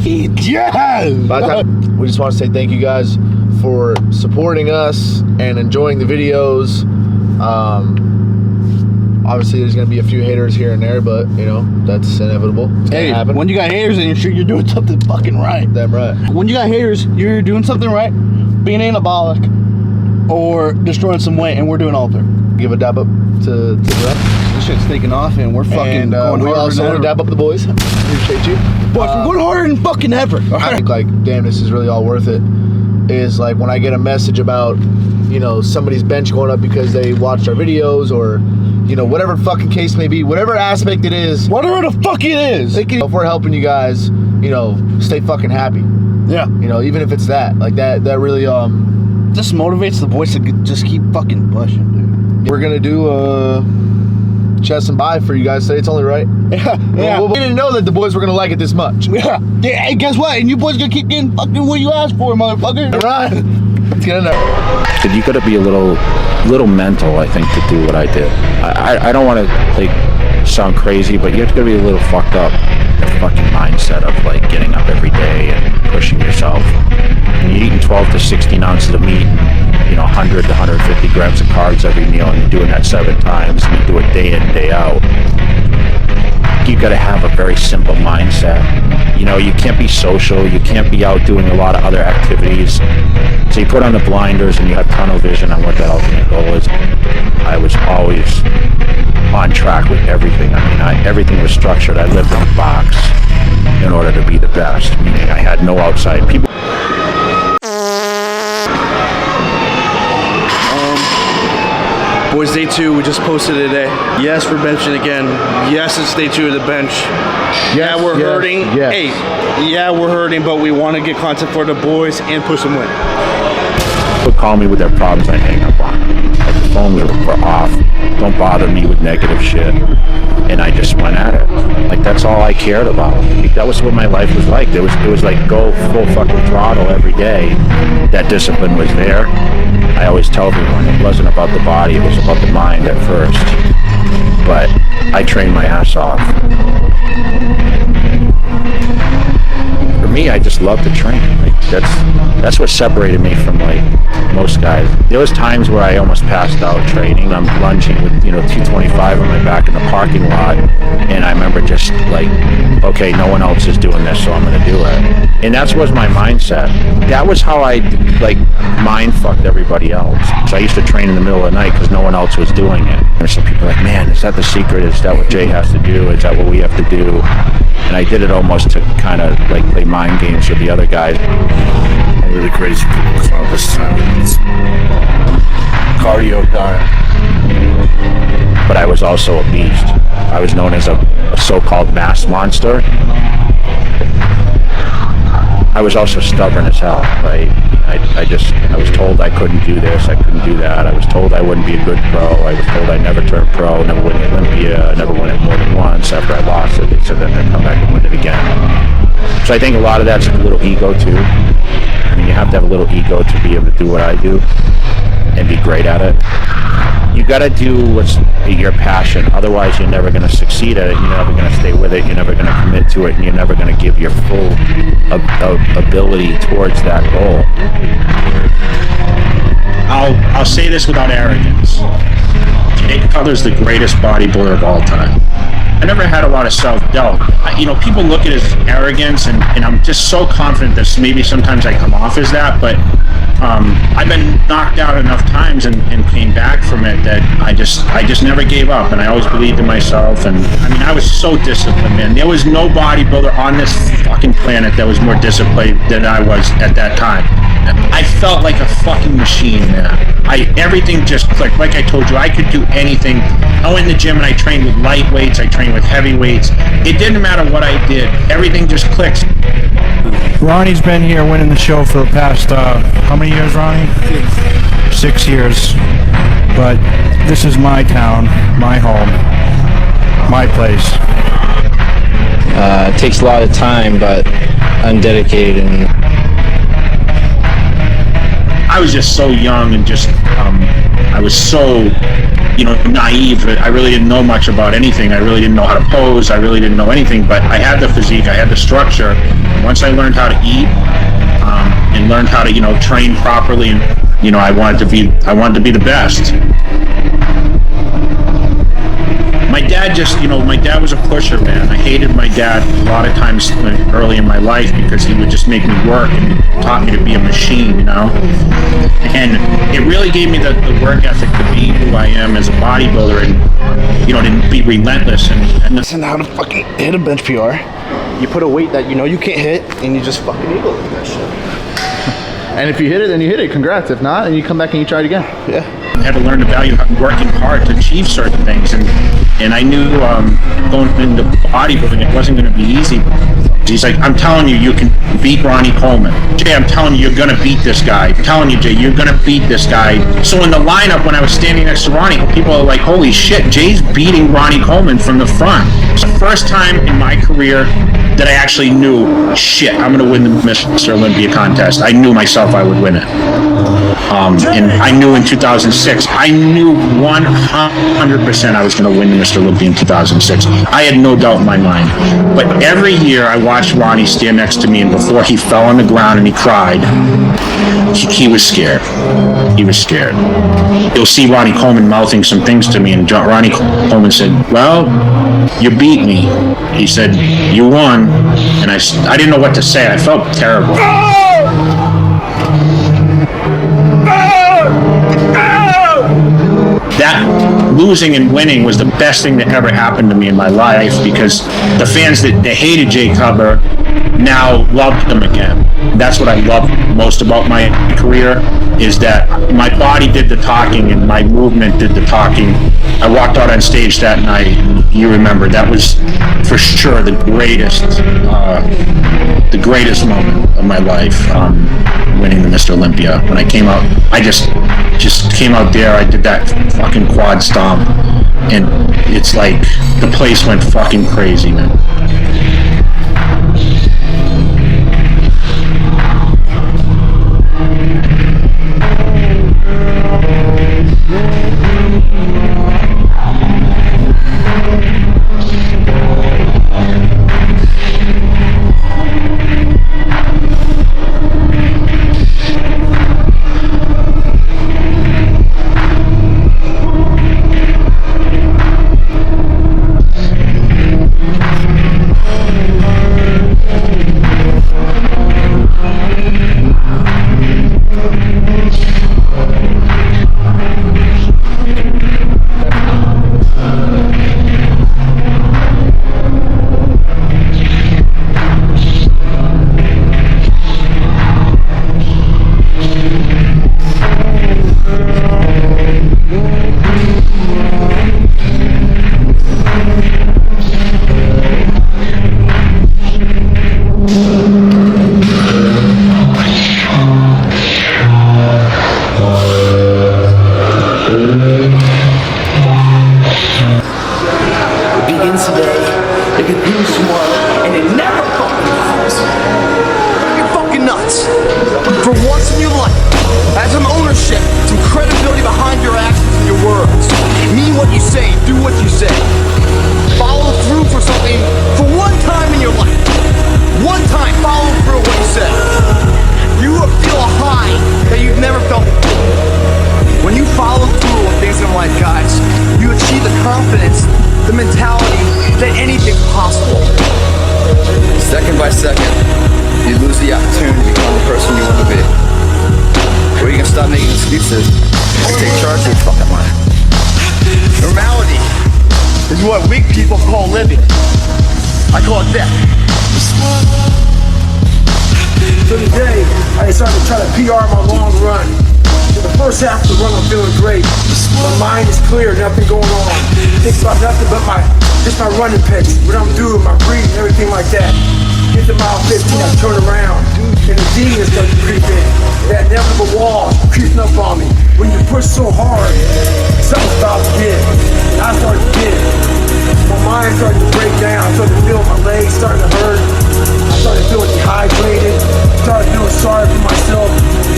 Yeah! We just want to say thank you guys for supporting us and enjoying the videos. Obviously, there's going to be a few haters here and there, but, you know, that's inevitable. It's hey, happen. When you got haters, then you're doing something fucking right. Damn right. When you got haters, you're doing something right, being anabolic, or destroying some weight, and we're doing all three. Give a dab up to them. This shit's taking off, and we're fucking going we harder also than want to ever. dab up the boys. Appreciate you. Boys, we're going harder than fucking ever. I think, like, damn, this is really all worth it. Is like when I get a message about, you know, somebody's bench going up because they watched our videos, or, you know, whatever fucking case may be, whatever aspect it is, Whatever the fuck it is. if we're helping you guys, you know, stay fucking happy. Yeah. You know, even if it's that, like that really Just motivates the boys to just keep fucking pushing, dude. we're gonna do a chest and buy for you guys today. It's only right. Yeah. We didn't know that the boys were gonna like it this much. Yeah. Hey, guess what? And you boys gonna keep getting fucking what you asked for, motherfucker. All right. Let's get in there. You got to be a little mental, I think, to do what I did. I don't want to like sound crazy, but you have to be a little fucked up. The fucking mindset of like getting up every day and pushing yourself. And you're eating 12 to 16 ounces of meat, and, you know, 100 to 150 grams of carbs every meal, and you're doing that 7 times, and you do it day in, day out. You got to have a very simple mindset. You know, you can't be social. You can't be out doing a lot of other activities. So you put on the blinders and you have tunnel vision on what that ultimate goal is. I was always on track with everything. I mean, everything was structured. I lived in a box in order to be the best, meaning I had no outside people. Boys, day 2, we just posted today. Yes, we're benching again. Yes, it's day 2 of the bench. Yeah, we're hurting. yes. Hey, yeah, we're hurting, but we want to get content for the boys and push them win. Would call me with their problems, I hang up on them. Like the phones were off. Don't bother me with negative shit. And I just went at it. Like that's all I cared about. That was what my life was like. It was like go full fucking throttle every day. That discipline was there. I always tell everyone it wasn't about the body, it was about the mind at first. But I trained my ass off. For me, I just love to train. Like that's what separated me from like most guys. There was times where I almost passed out training. I'm lunging with 225 on my back in the parking lot, and I remember just like, okay, no one else is doing this, so I'm gonna do it. And that was my mindset. That was how I like mind fucked everybody else. So I used to train in the middle of the night because no one else was doing it. There's some people like, man, is that the secret? Is that what Jay has to do? Is that what we have to do? And I did it almost to kind of like play mind games with the other guys. Really crazy people call this time. It's cardio time. But I was also a beast. I was known as a so-called mass monster. I was also stubborn as hell, right? I was told I couldn't do this, I couldn't do that. I was told I wouldn't be a good pro. I was told I'd never turn pro, never win the Olympia, never win it more than once. After I lost it, they said then I'd come back and win it again. So I think a lot of that's a little ego too. I mean, you have to have a little ego to be able to do what I do and be great at it. You got to do what's your passion. Otherwise, you're never going to succeed at it. You're never going to stay with it. You're never going to commit to it, and you're never going to give your full ability towards that goal. I'll say this without arrogance. Jay Cutler's the greatest bodybuilder of all time. I never had a lot of self-doubt. People look at his arrogance, and I'm just so confident that maybe sometimes I come off as that, but I've been knocked out enough times and came back from it that I just never gave up, and I always believed in myself. And I mean, I was so disciplined, man. There was no bodybuilder on this fucking planet that was more disciplined than I was at that time. I felt like a fucking machine, man. Everything just clicked. Like I told you, I could do anything. I went in the gym and I trained with light weights, I trained with heavy weights. It didn't matter what I did. Everything just clicks. Ronnie's been here winning the show for the past, how many years, Ronnie? 6 years. But this is my town, my home, my place. It takes a lot of time, but I'm dedicated. And I was just so young and just, I was so naive. I really didn't know much about anything. I really didn't know how to pose. I really didn't know anything, but I had the physique. I had the structure. Once I learned how to eat and learned how to, train properly, and I wanted to be the best. My dad my dad was a pusher, man. I hated my dad a lot of times early in my life because he would just make me work and taught me to be a machine, And it really gave me the work ethic to be who I am as a bodybuilder and, to be relentless and Listen to how to fucking hit a bench PR. You put a weight that you can't hit, and you just fucking eagle with that shit. And if you hit it, then you hit it. Congrats. If not, then you come back and you try it again. Yeah. I had to learn the value of working hard to achieve certain things, and I knew going into bodybuilding it wasn't going to be easy. He's like, I'm telling you, you can beat Ronnie Coleman. Jay, I'm telling you, you're going to beat this guy. I'm telling you, Jay, you're going to beat this guy. So in the lineup, when I was standing next to Ronnie, people are like, holy shit, Jay's beating Ronnie Coleman from the front. It's the first time in my career that I actually knew, shit, I'm going to win the Mr. Olympia contest. I knew myself I would win it. And I knew in 2006, I knew 100% I was going to win the Mr. Olympia in 2006. I had no doubt in my mind. But every year I watched Ronnie stand next to me, and before he fell on the ground and he cried, he was scared. He was scared. You'll see Ronnie Coleman mouthing some things to me, and Ronnie Coleman said, well, you beat me. He said, you won. And I didn't know what to say. I felt terrible. That losing and winning was the best thing that ever happened to me in my life, because the fans that hated Jay Cutler now loved him again. That's what I love most about my career, is that my body did the talking and my movement did the talking. I walked out on stage that night, and you remember, that was for sure the greatest moment of my life, winning the Mr. Olympia. When I came out, I just came out there, I did that fucking quad stomp, and it's like the place went fucking crazy, man.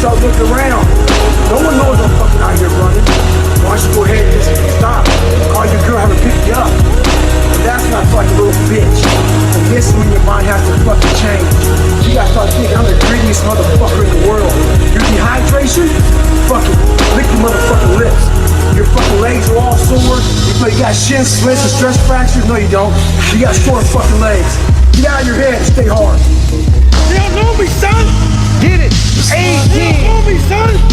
Start looking around. No one knows I'm fucking out here running. Why don't you go ahead and just stop No, you got shin splints and stress fractures. No, you don't. You got short fucking legs. Get out of your head and stay hard. You don't know me, son. Get it. 18. You don't know me, son.